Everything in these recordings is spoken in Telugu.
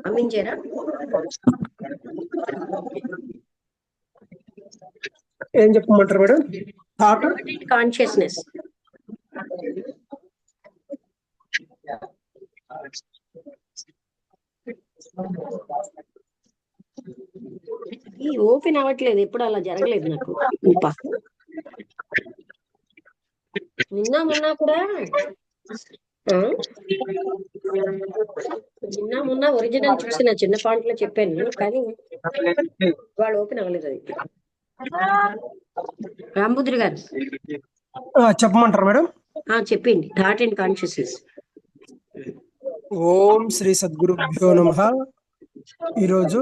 పంపించారా? ఏం చెప్పమంటారు మేడం? Thought consciousness. ఈ ఓపెన్ అవ్వట్లేదు, ఎప్పుడు అలా జరగలేదు నాకు. నిన్న మొన్న కూడా నిన్న మొన్న ఒరిజినల్ చూసిన చిన్న పాయింట్ లో చెప్పాను, కానీ వాళ్ళు ఓపెన్ అవ్వలేదు. అది రాంబుద్రి గారు చెప్పమంటారు మేడం? చెప్పింది థాట్ అండ్ కాన్షియస్నెస్. ఓం శ్రీ సద్గురుభ్యో నమః. ఈరోజు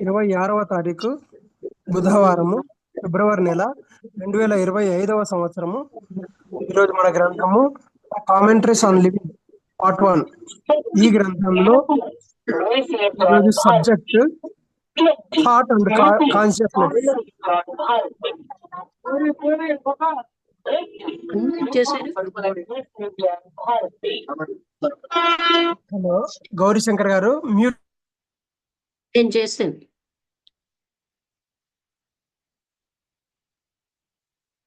26వ తారీఖు బుధవారము, ఫిబ్రవరి నెల 2025వ సంవత్సరము. ఈరోజు మన గ్రంథము కామెంటరీస్ ఆన్ లివింగ్ పార్ట్ 1. ఈ గ్రంథంలో ఈరోజు subject thought and consciousness. Hello Gauri Shankar గారు, మ్యూట్. నేను చేస్తాను.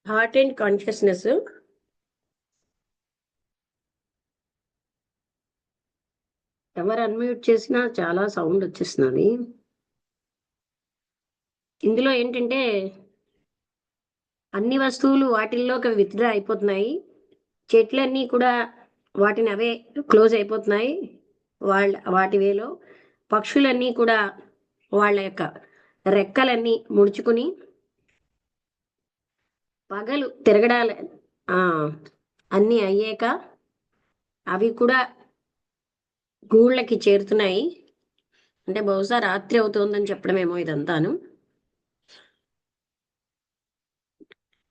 థాట్ అండ్ కాన్షియస్నెస్ ఎవరు అన్మ్యూట్ చేసినా చాలా సౌండ్ వచ్చేస్తున్నది. ఇందులో ఏంటంటే అన్ని వస్తువులు వాటిల్లోకి విత్డ్రా అయిపోతున్నాయి. చెట్లన్నీ కూడా వాటిని అవే క్లోజ్ అయిపోతున్నాయి వాటి వేలో. పక్షులన్నీ కూడా వాళ్ళ యొక్క రెక్కలన్నీ ముడుచుకుని పగలు తిరగడాలు అన్నీ అయ్యాక అవి కూడా గూళ్ళకి చేరుతున్నాయి. అంటే బహుశా రాత్రి అవుతోందని చెప్పడమేమో ఇదంతాను.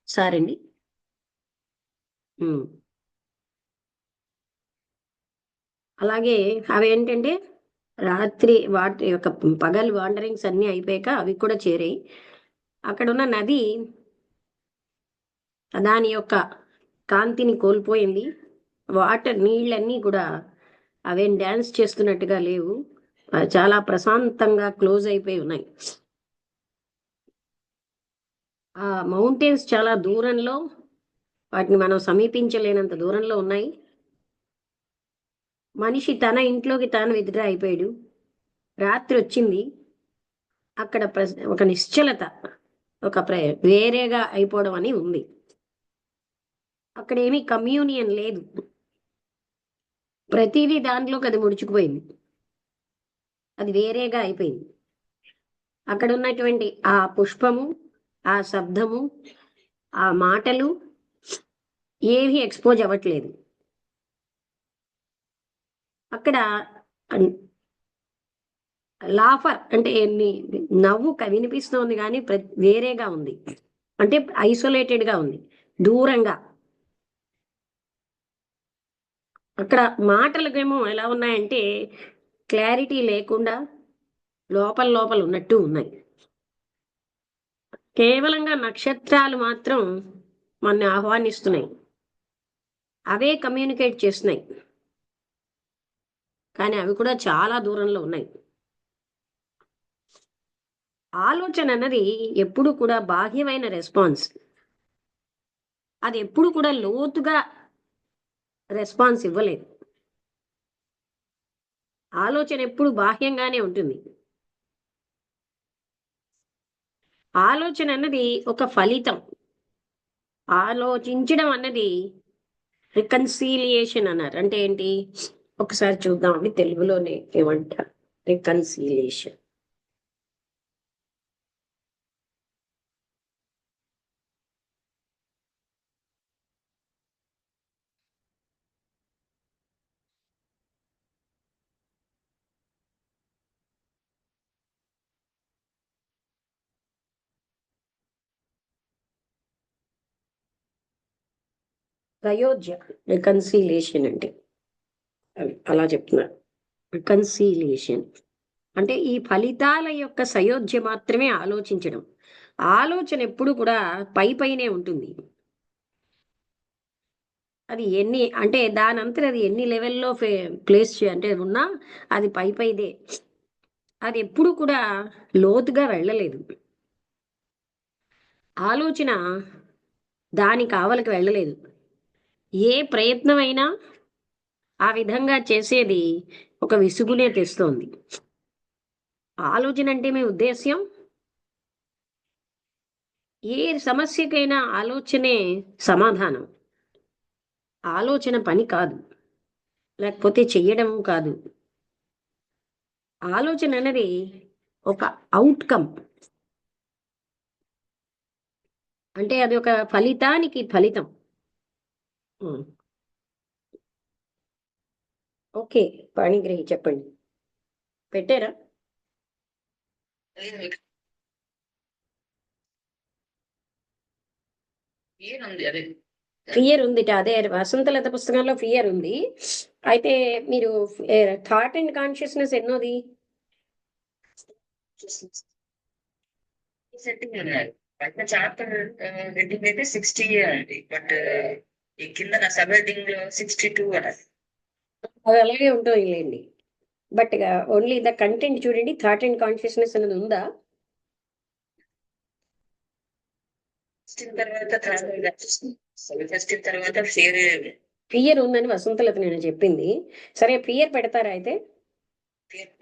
సారండి. అలాగే అవి ఏంటంటే రాత్రి వాటి యొక్క పగలు వాండరింగ్స్ అన్నీ అయిపోయాక అవి కూడా చేరాయి. అక్కడ ఉన్న నది దాని యొక్క కాంతిని కోల్పోయింది. వాటర్ నీళ్ళన్నీ కూడా అవేం డ్యాన్స్ చేస్తున్నట్టుగా లేవు, చాలా ప్రశాంతంగా క్లోజ్ అయిపోయి ఉన్నాయి. ఆ మౌంటైన్స్ చాలా దూరంలో, వాటిని మనం సమీపించలేనంత దూరంలో ఉన్నాయి. మనిషి తన ఇంట్లోకి తాను విత్డ్రా అయిపోయాడు. రాత్రి వచ్చింది, అక్కడ ఒక నిశ్చలత, ఒక వేరేగా అయిపోవడం అని ఉంది. అక్కడ ఏమీ కమ్యూనియన్ లేదు, ప్రతిదీ దాంట్లోకి అది ముడుచుకుపోయింది, అది వేరేగా అయిపోయింది. అక్కడ ఉన్నటువంటి ఆ పుష్పము, ఆ శబ్దము, ఆ మాటలు ఏవి ఎక్స్పోజ్ అవ్వట్లేదు. అక్కడ లాఫర్ అంటే నవ్వు వినిపిస్తోంది, కానీ వేరేగా ఉంది, అంటే ఐసోలేటెడ్గా ఉంది, దూరంగా. అక్కడ మాటలకేమో ఎలా ఉన్నాయంటే క్లారిటీ లేకుండా లోపల లోపల ఉన్నట్టు ఉన్నాయి. కేవలంగా నక్షత్రాలు మాత్రం మనని ఆహ్వానిస్తున్నాయి, అవే కమ్యూనికేట్ చేస్తున్నాయి, కానీ అవి కూడా చాలా దూరంలో ఉన్నాయి. ఆలోచన అన్నది ఎప్పుడు కూడా బాహ్యమైన రెస్పాన్స్, అది ఎప్పుడు కూడా లోతుగా రెస్పాన్స్ ఇవ్వలేదు. ఆలోచన ఎప్పుడు బాహ్యంగానే ఉంటుంది. ఆలోచన అన్నది ఒక ఫలితం. ఆలోచించడం అన్నది రికన్సీలియేషన్ అన్నారు. అంటే ఏంటి ఒకసారి చూద్దామండి తెలుగులోనే ఏమంటారు. రికన్సీలియేషన్ ప్రయోజ్య. రికన్సీలియేషన్ అంటే అలా చెప్తున్నారు. రికన్సీలియేషన్ అంటే ఈ ఫలితాల యొక్క సయోధ్య మాత్రమే ఆలోచించడం. ఆలోచన ఎప్పుడు కూడా పైనే ఉంటుంది. అది ఎన్ని అంటే దానంతట అది ఎన్ని లెవెల్లో ప్లేస్ అంటే ఉన్నా అది పైదే. అది ఎప్పుడు కూడా లోతుగా వెళ్ళలేదు. ఆలోచన దాని కావలికి వెళ్ళలేదు. ఏ ప్రయత్నమైనా ఆ విధంగా చేసేది ఒక విసుగునే తెస్తోంది. ఆలోచన అంటే మీ ఉద్దేశ్యం ఏ సమస్యకైనా ఆలోచనే సమాధానం. ఆలోచన పని కాదు. లేకపోతే చెయ్యడం కాదు. ఆలోచన అనేది ఒక అవుట్‌కమ్. అంటే అది ఒక ఫలితానికి ఫలితం. హ్మ్. ఓకే. పాణిగ్రహి చెప్పండి. పెట్టారా? ఫియర్ ఉందిట. అదే వసంతలత పుస్తకంలో ఫియర్ ఉంది. అయితే మీరు థాట్ అండ్ కాన్షియస్‌నెస్ ఎన్నోది? సెట్టింగ్ ఉన్నారు. పైన చాప్టర్ హెడ్డింగ్ అయితే 60 అండి. బట్ ఈ కింద నా సబ్ హెడ్డింగ్ లో 62 అన్నది. అది అలాగే ఉంటుందిలేండి. బట్ ఓన్లీ ద కంటెంట్ చూడండి. థాట్ అండ్ కాన్షియస్‌నెస్ అనేది ఉందా? 16 తర్వాత 16 తర్వాత ఫియర్ ఫియర్ ఉందని వసంతలత నేను చెప్పింది. సరే ఫియర్ పెడతారా అయితే?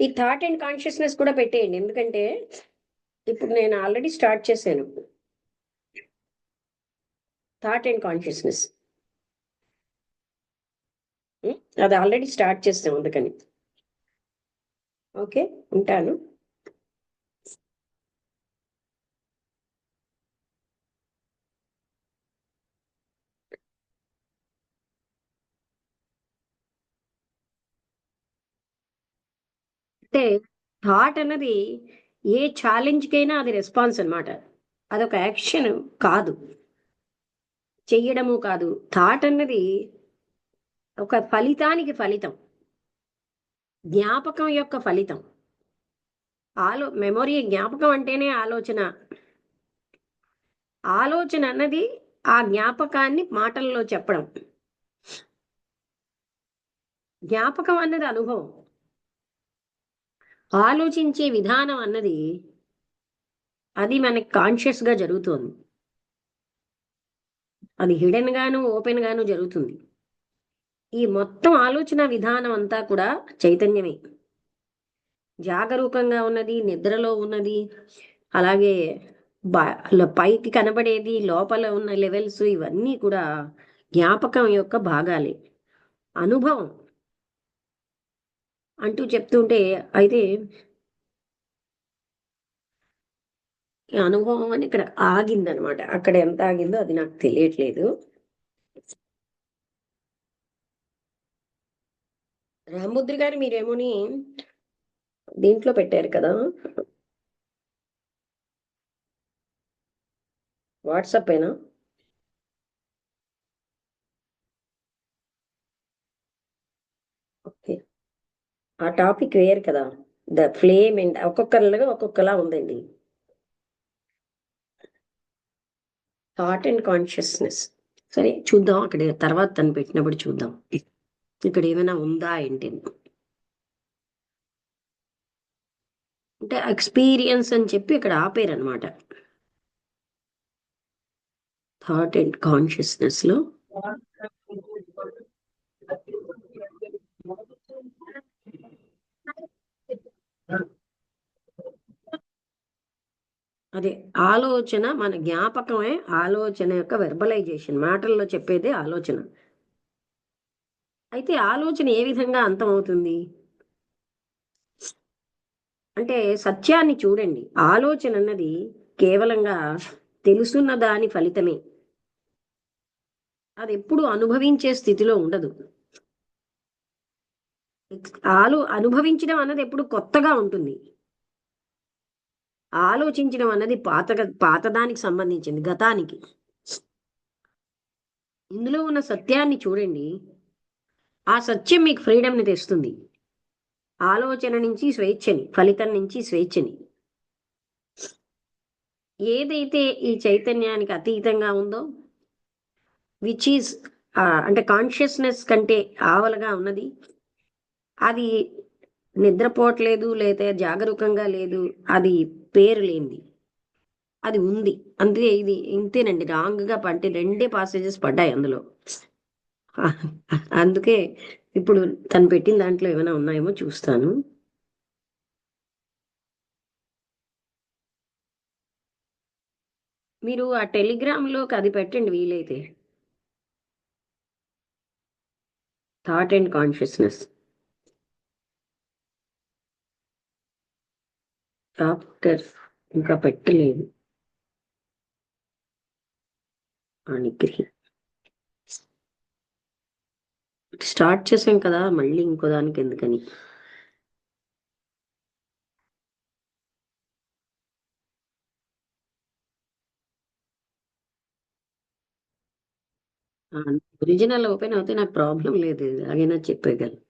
ఈ థాట్ అండ్ కాన్షియస్‌నెస్ కూడా పెట్టేయండి. ఎందుకంటే ఇప్పుడు నేను ఆల్రెడీ స్టార్ట్ చేశాను. Thought and consciousness. అది ఆల్రెడీ స్టార్ట్ చేసాం అందుకని. ఓకే. ఉంటాను. అంటే థాట్ అన్నది ఏ ఛాలెంజ్‌కైనా అది రెస్పాన్స్ అన్నమాట. అదొక యాక్షన్ కాదు. చెయ్యడము కాదు. థాట్ అన్నది ఒక ఫలితానికి ఫలితం. జ్ఞాపకం యొక్క ఫలితం. మెమొరీ జ్ఞాపకం అంటేనే ఆలోచన. ఆలోచన అన్నది ఆ జ్ఞాపకాన్ని మాటల్లో చెప్పడం. జ్ఞాపకం అన్నది అనుభవం. ఆలోచించే విధానం అన్నది అది మనకి కాన్షియస్‌గా జరుగుతోంది. అది హిడెన్ గాను, ఓపెన్ గాను జరుగుతుంది. ఈ మొత్తం ఆలోచన విధానం అంతా కూడా చైతన్యమే. జాగరూకంగా ఉన్నది, నిద్రలో ఉన్నది, అలాగే పైకి కనబడేది, లోపల ఉన్న లెవెల్స్ ఇవన్నీ కూడా జ్ఞాపకం యొక్క భాగాలే. అనుభవం అంటూ చెప్తుంటే అయితే ఈ అనుభవం అని ఇక్కడ ఆగిందనమాట. అక్కడ ఎంత ఆగిందో అది నాకు తెలియట్లేదు. రామముద్రి గారు మీరేమోని దీంట్లో పెట్టారు కదా! వాట్సాపేనా? ఓకే. ఆ టాపిక్ వేరు కదా! ద ఫ్లేమ్ అండ్ ఒక్కొక్కరిలో ఒక్కొక్కలా ఉందండి. Thought and consciousness. సరే చూద్దాం. అక్కడ తర్వాత తను పెట్టినప్పుడు చూద్దాం. ఇక్కడ ఏమైనా ఉందా ఏంటి అని. అంటే ఎక్స్‌పీరియన్స్ అని చెప్పి ఇక్కడ ఆపేరనమాట. థాట్ అండ్ కాన్షియస్‌నెస్‌లో అదే ఆలోచన మన జ్ఞాపకమే ఆలోచన యొక్క వెర్బలైజేషన్. మాటల్లో చెప్పేదే ఆలోచన. అయితే ఆలోచన ఏ విధంగా అంతమవుతుంది? అంటే సత్యాన్ని చూడండి. ఆలోచన అన్నది కేవలంగా తెలుసున్న దాని ఫలితమే. అదెప్పుడు అనుభవించే స్థితిలో ఉండదు. అనుభవించడం అన్నది ఎప్పుడు కొత్తగా ఉంటుంది. ఆలోచించడం అన్నది పాతదానికి సంబంధించింది, గతానికి. ఇందులో ఉన్న సత్యాన్ని చూడండి. ఆ సత్యం మీకు ఫ్రీడమ్‌ని తెస్తుంది. ఆలోచన నుంచి స్వేచ్ఛని, ఫలితం నుంచి స్వేచ్ఛని. ఏదైతే ఈ చైతన్యానికి అతీతంగా ఉందో, విచ్ ఈజ్ అంటే కాన్షియస్నెస్ కంటే ఆవలగా ఉన్నది, అది నిద్రపోవట్లేదు లేదా జాగరూకంగా లేదు, అది పేరు లేనిది, అది ఉంది. అందుకే ఇది ఇంతేనండి, రాంగ్గా పట్టి రెండే పాసేజెస్ పడ్డాయి అందులో. అందుకే ఇప్పుడు తను పెట్టిన దాంట్లో ఏమైనా ఉన్నాయేమో చూస్తాను. మీరు ఆ టెలిగ్రామ్లోకి అది పెట్టండి వీలైతే, థాట్ అండ్ కాన్షియస్నెస్ చాప్టర్ ఇంకా పెట్టలేదు అనిగ్రహి. స్టార్ట్ చేసాం కదా, మళ్ళీ ఇంకో దానికి ఎందుకని. ఒరిజినల్ ఓపెన్ అవుతే నాకు ప్రాబ్లం లేదు, అలాగైనా చెప్పేయగలను.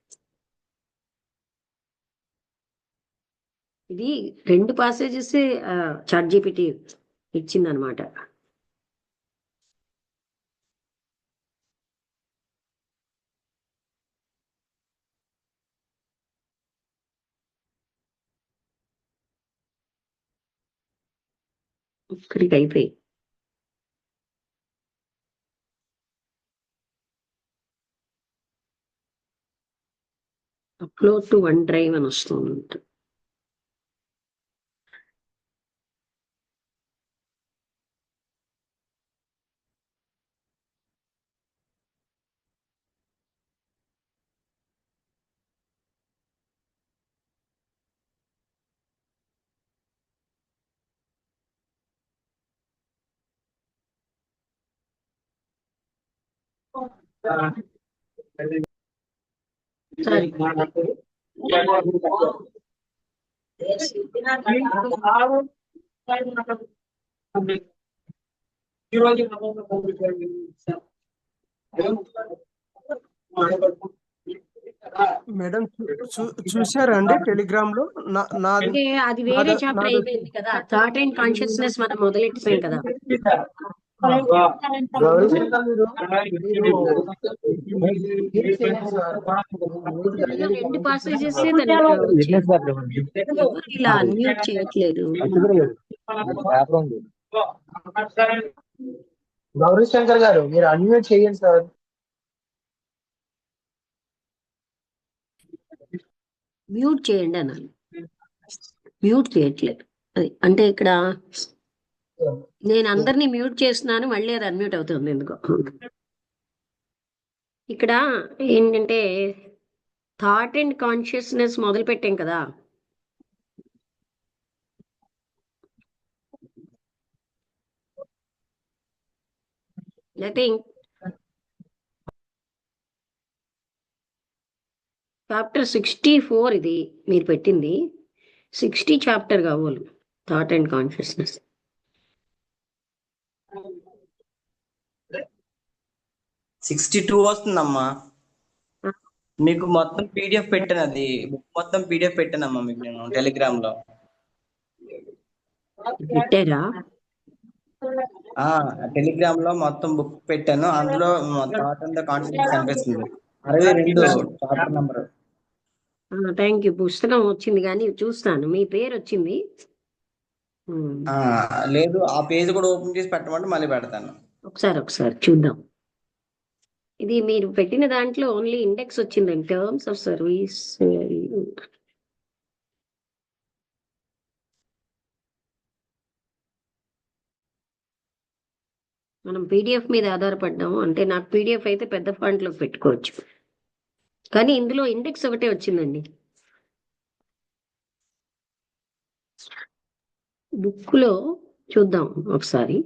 ఇది 2 పాసేజెస్ చాట్ జీపీటీ ఇచ్చిందనమాట. ఇక్కడికి అయిపోయి అప్లోడ్ టు వన్ డ్రైవ్ అని వస్తుంది. సరే, మేడం చూసారా అండి టెలిగ్రామ్ లో నాది అంటే అది వేరే చాప్టర్ నాది అయిపోయింది కదా, థాట్ అండ్ కాన్షియస్నెస్ మనం మొదలెట్టాం కదా. ఇందులో 2 పాసేజెస్ ఇలా అన్మ్యూట్ చేయట్లేదు. గౌరీ శంకర్ గారు మీరు అన్మ్యూట్ చేయండి సార్. మ్యూట్ చేయండి అన్నాను, మ్యూట్ చేయట్లేదు. అది అంటే ఇక్కడ నేను అందరినీ మ్యూట్ చేస్తున్నాను, మళ్ళీ అది అన్మ్యూట్ అవుతుంది ఎందుకో. ఇక్కడ ఏంటంటే థాట్ అండ్ కాన్షియస్నెస్ మొదలు పెట్టాం కదా, లేకపోతే చాప్టర్ 64 ఇది మీరు పెట్టింది, 60 చాప్టర్ కావాలి, thought and consciousness. Sixty two వస్తుందమ్మా. మీకు మొత్తం పీడిఎఫ్ పెట్టాను, అది బుక్ మొత్తం పీడిఎఫ్ పెట్టానమ్మా మీకు నేను టెలిగ్రామ్ లో. పెట్టారా? టెలిగ్రామ్ లో మొత్తం బుక్ పెట్టాను, అందులో థాట్ అండ్ కాన్షియస్నెస్ కనిపిస్తుంది. 62 చాప్టర్ నంబర్. Thank you. పుస్తకం వచ్చింది కానీ చూస్తాను, మీ పేరు వచ్చింది. లేదు, ఆ పేజ్ కూడా ఓపెన్ చేసి పెట్టమంటే మళ్ళీ పెడతాను. ఒకసారి చూద్దాం. ఇది మీరు పెట్టిన దాంట్లో ఓన్లీ ఇండెక్స్ వచ్చిందండి, టర్మ్స్ ఆఫ్ సర్వీస్. మనం పీడిఎఫ్ మీద ఆధారపడ్డాము, అంటే నాకు పీడిఎఫ్ అయితే పెద్ద ఫాంట్లో పెట్టుకోవచ్చు, కానీ ఇందులో ఇండెక్స్ ఒకటే వచ్చిందండి. బుక్లో చూద్దాం ఒకసారి.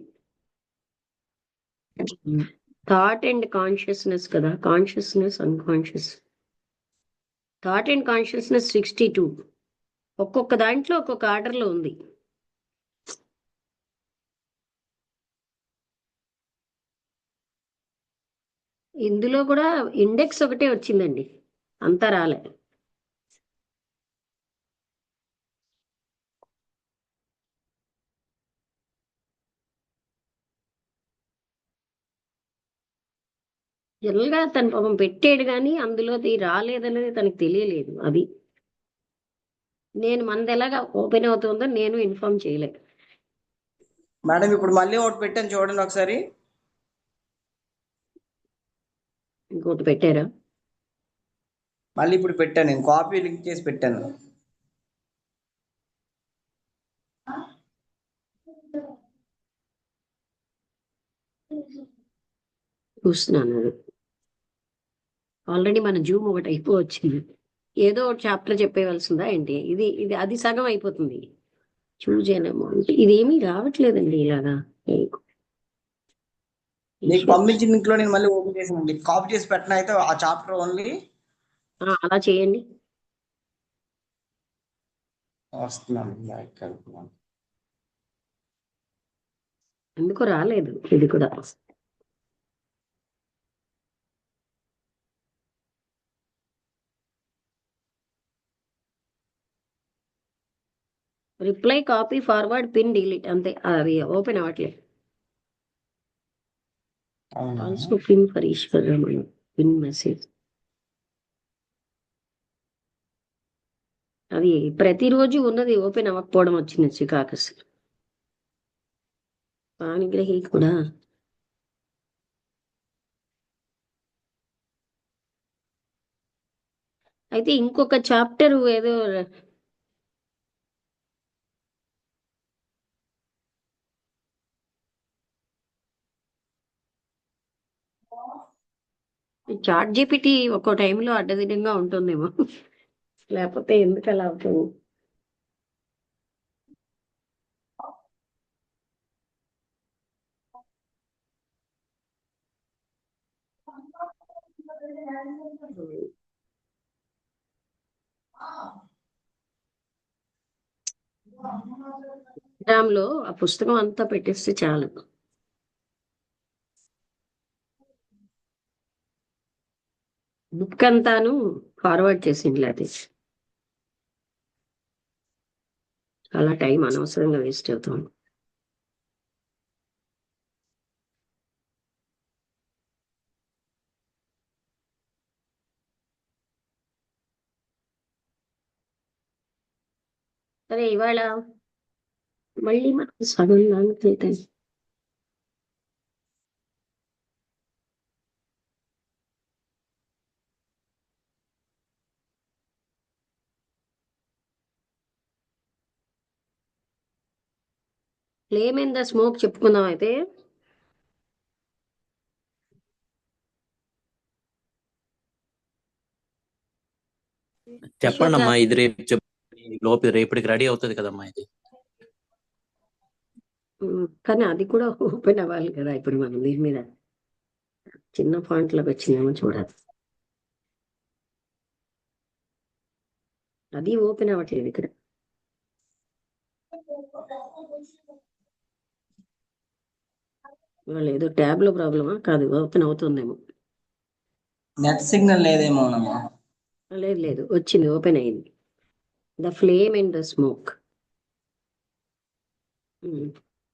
థాట్ అండ్ కాన్షియస్నెస్ కదా, consciousness unconscious. Thought and consciousness 62, ఒక్కొక్క దాంట్లో ఒక్కొక్క ఆర్డర్లో ఉంది. ఇందులో కూడా ఇండెక్స్ ఒకటే వచ్చిందండి, అంతా రాలే. జనరల్ గా తను పాపం పెట్టాడు కానీ అందులోది రాలేదనేది తనకు తెలియలేదు. అది నేను మనది ఎలాగా ఓపెన్ అవుతుందో నేను ఇన్ఫార్మ్ చేయలేదు. మేడం ఇప్పుడు మళ్ళీ ఒకటి పెట్టాను చూడండి ఒకసారి. ఇంకోటి పెట్టారా? మళ్ళీ ఇప్పుడు పెట్టాను, నేను కాపీ లింక్ చేసి పెట్టాను. చూస్తున్నాను. అది ఆల్రెడీ మన జూమ్ ఒకటి అయిపోవచ్చింది. ఏదో ఒక చాప్టర్ చెప్పేవలసిందా ఏంటి? ఇది ఇది అది సగం అయిపోతుంది. చూజ్ అమౌంట్ ఇదేమీ రావట్లేదండి ఇలాగా. మీకు పంపించిన లింక్ లో నేను మళ్ళీ ఓపెన్ చేసానండి, కాపీ చేసి పెట్టిన అయితే ఆ చాప్టర్ ఓన్లీ. అలా చేయండి. వస్తున్నాను బ్యాక్ వెళ్తున్నాను. ఎందుకు రాలేదు ఇది కూడా? Reply, copy, forward, pin, delete అంతే. అది ఓపెన్ అవ్వట్లేదు. అవునా? Also pin for Eshwar pin message. అది ప్రతిరోజు ఉన్నది ఓపెన్ అవ్వకపోవడం వచ్చింది చికాకు అసలు. పానిగ్రహి కూడా అయితే ఇంకొక చాప్టర్ ఏదో చాట్ జీపీటీ ఒక్కో టైంలో అడ్డదిడ్డంగా ఉంటుందేమో. లేకపోతే ఎందుకు అలా అవుతుంది? లో ఆ పుస్తకం అంతా పెట్టేస్తే చాలు. బుక్ అంతాను ఫార్వర్డ్ చేసింది అది. చాలా టైం అనవసరంగా వేస్ట్ అవుతుంది. సరే ఇవాళ మళ్ళీ మనం సగం దానికి వెళ్తాం. ఫ్లేమ్ ఇన్ ద స్మోక్ చెప్పుకుందాం అయితే. చెప్పండి అమ్మా, ఇది రేపు లోపు రేపటికి రెడీ అవుతుంది కదమ్మా ఇది. కానీ అది కూడా ఓపెన్ అవ్వాలి కదా ఇప్పుడు మనం దీని మీద. చిన్న పాయింట్లకు వచ్చిందేమో చూడాలి. అది ఓపెన్ అవ్వట్లేదు ఇక్కడ. వాళ్ళు ఏదో ట్యాబ్ లో ప్రాబ్లమా? కాదు, ఓపెన్ అవుతుందేమో. నెట్ సిగ్నల్ లేదేమోనమ్మా. లేదు లేదు, వచ్చింది, ఓపెన్ అయింది. The flame and the smoke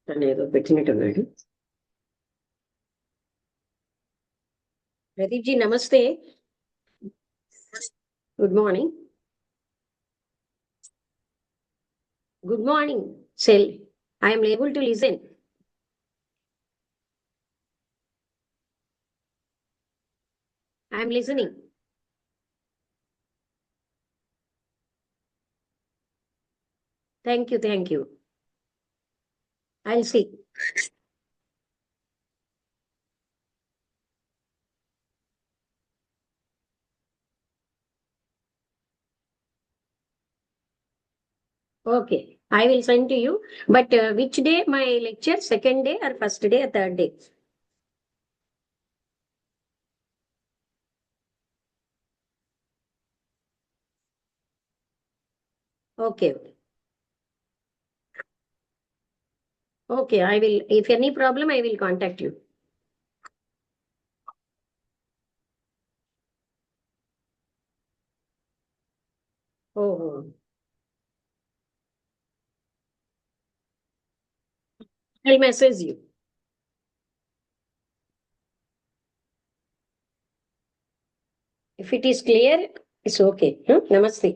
తను ఏదో పెట్టినట్టున్నాడు. ప్రదీప్ జీ నమస్తే. Good morning. గుడ్ మార్నింగ్ సెల్. I'm able to listen. I'm listening. Thank you, thank you. I'll see. Okay, I will send to you. But which day my lecture? Second day or first day or third day? Okay. Okay, I will. If any problem, I will contact you. Oh, I'll message you. If it is clear it's okay. నమస్తే.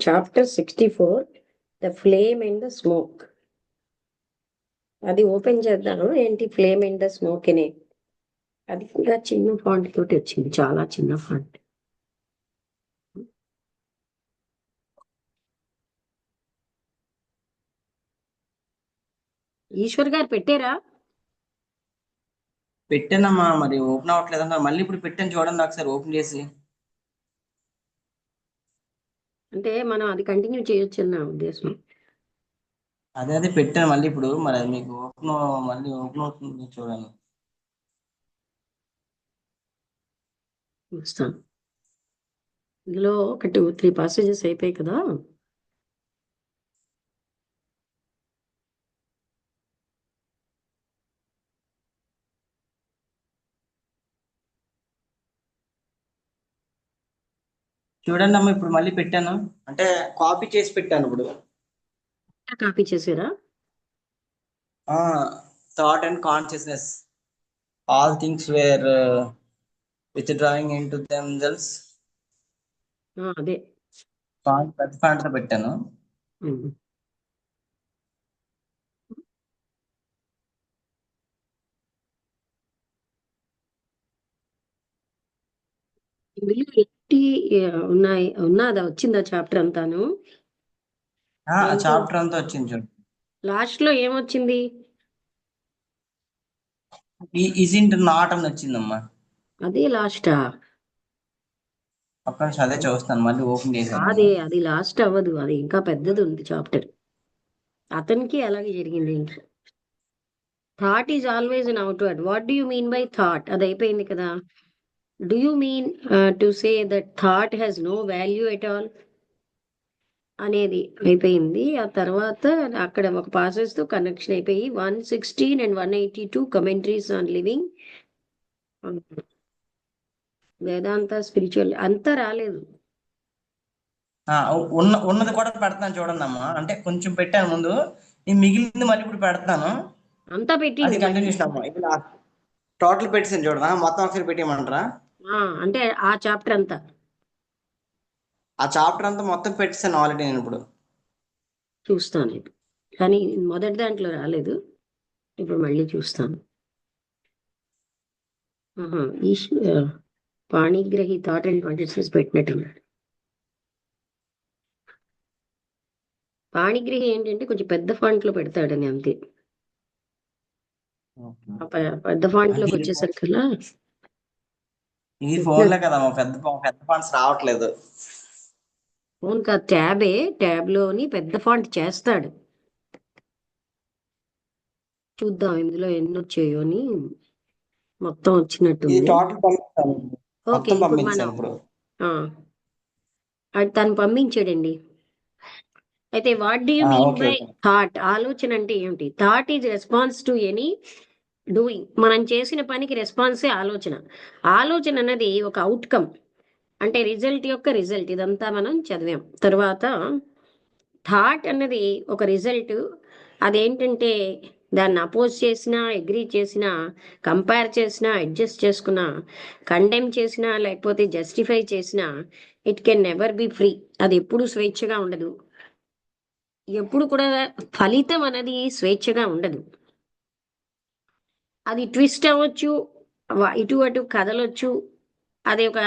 Chapter 64 the flame and the smoke. అది ఓపెన్ చేద్దాను. ఏంటి ఫ్లేమ్ అండ్ ద స్మోక్ అనే, అది కూడా చిన్న ఫాంట్ తోటి వచ్చింది, చాలా చిన్న ఫాంట్. ఈశ్వర్ గారు పెట్టారా? పెట్టానమ్మా, మరి ఓపెన్ అవ్వట్లేదు అన్నారు. మళ్ళీ ఇప్పుడు పెట్టాను చూడండి ఒకసారి ఓపెన్ చేసి. అంటే మనం అది కంటిన్యూ చేయొచ్చు నా ఉద్దేశం. అదే పెట్టాను మళ్ళీ ఇప్పుడు, మరి అది మీకు మళ్ళీ ఓపెన్ అవుతుంది చూడండి. చూస్తాను. ఇందులో ఒక 2-3 passages అయిపోయాయి కదా. చూడండి అమ్మా, ఇప్పుడు మళ్ళీ పెట్టాను, అంటే కాపీ చేసి పెట్టాను ఇప్పుడు. కాపీ చేసారా? Thought and consciousness, all things were withdrawing into themselves. అదే పెద్ద ఫాంట్ తో పెట్టాను. ఉమ్. ఇందులో ఏంటి ఉన్నదా, వచ్చిందా చాప్టర్ అంతాను? చాప్టర్ అంతా వచ్చింది చూడండి. లాస్ట్ లో ఏమొచ్చింది? ఇజింట్ నాట్ అని వచ్చిందమ్మా. అదే లాస్టా? ఒక్క నిమిషం అదే చూస్తాను, మళ్ళీ ఓపెన్ చేశాను. అది లాస్ట్ అవ్వదు, అది ఇంకా పెద్దది ఉంది చాప్టర్. అతనికి అలాగే జరిగింది. Thought is always an outward. What do you mean by thought? అది అయిపోయింది కదా. Do you mean to say that thought has no value at all అనేది అయిపోయింది. ఆ తర్వాత అక్కడ ఒక పాసెస్ తో కనెక్షన్ అయిపోయి 116 and 182 commentaries on living Vedanta spiritual అంతా రాలేదు. ఉన్నది కూడా పెడతాను చూడండి అమ్మా, అంటే కొంచెం పెట్టాను ముందు, ఈ మిగిలింది మళ్ళీ ఇప్పుడు పెడతాను. అంతా అది పెట్టింది కంటిన్యూషన్ అమ్మా. ఇప్పుడు టోటల్ పెట్టేసాను చూడదా, మొత్తం ఒకసారి పెట్టేయమంటారా? అంటే ఆ చాప్టర్ అంతా, ఆ చాప్టర్ అంతా మొత్తం పెట్టేసాను ఆల్రెడీ నేను ఇప్పుడు. చూస్తాను ఇప్పుడు. కానీ మొదటి దాంట్లో రాలేదు, ఇప్పుడు మళ్ళీ చూస్తాను. పాణిగ్రహి థాట్ అండ్ కాన్షియస్నెస్ పెట్టినట్టున్నాడు. పాణిగ్రహి ఏంటంటే కొంచెం పెద్ద ఫాంట్ లో పెడతాడని అంతే. పెద్ద ఫాంట్ లోకి వచ్చేసరికల్లా ఇది ఫోన్ లో కదా, పెద్ద ఫాంట్స్ రావట్లేదు. ఫోన్ కాదు, ట్యాబ్ లోని పెద్ద ఫాంట్ చేస్తాడు. చూద్దాం ఇందులో ఎన్ని వచ్చాయో అని. మొత్తం వచ్చినట్టు. ఇది టోటల్ పంపిస్తాను, ఓకే, మొత్తం ఇప్పుడు పంపించాను మనం ఇప్పుడు. అది తను పంపించాడండి. అయితే what do you mean okay by okay. Thought? ఆలోచన అంటే ఏమిటి? Thought is response to any doing. మనం చేసిన పనికి రెస్పాన్సే ఆలోచన. ఆలోచన అన్నది ఒక అవుట్కమ్, అంటే రిజల్ట్ యొక్క రిజల్ట్. ఇదంతా మనం చదివాం. తర్వాత థాట్ అన్నది ఒక రిజల్ట్. అదేంటంటే దాన్ని అపోజ్ చేసినా, అగ్రీ చేసినా, కంపేర్ చేసినా, అడ్జస్ట్ చేసుకున్నా, కండెమ్ చేసినా, లేకపోతే జస్టిఫై చేసినా, it can never be free. అది ఎప్పుడు స్వేచ్ఛగా ఉండదు. ఎప్పుడు కూడా ఫలితం అనేది స్వేచ్ఛగా ఉండదు. అది ట్విస్ట్ అవ్వచ్చు, ఇటు అటు కదలొచ్చు. అది ఒక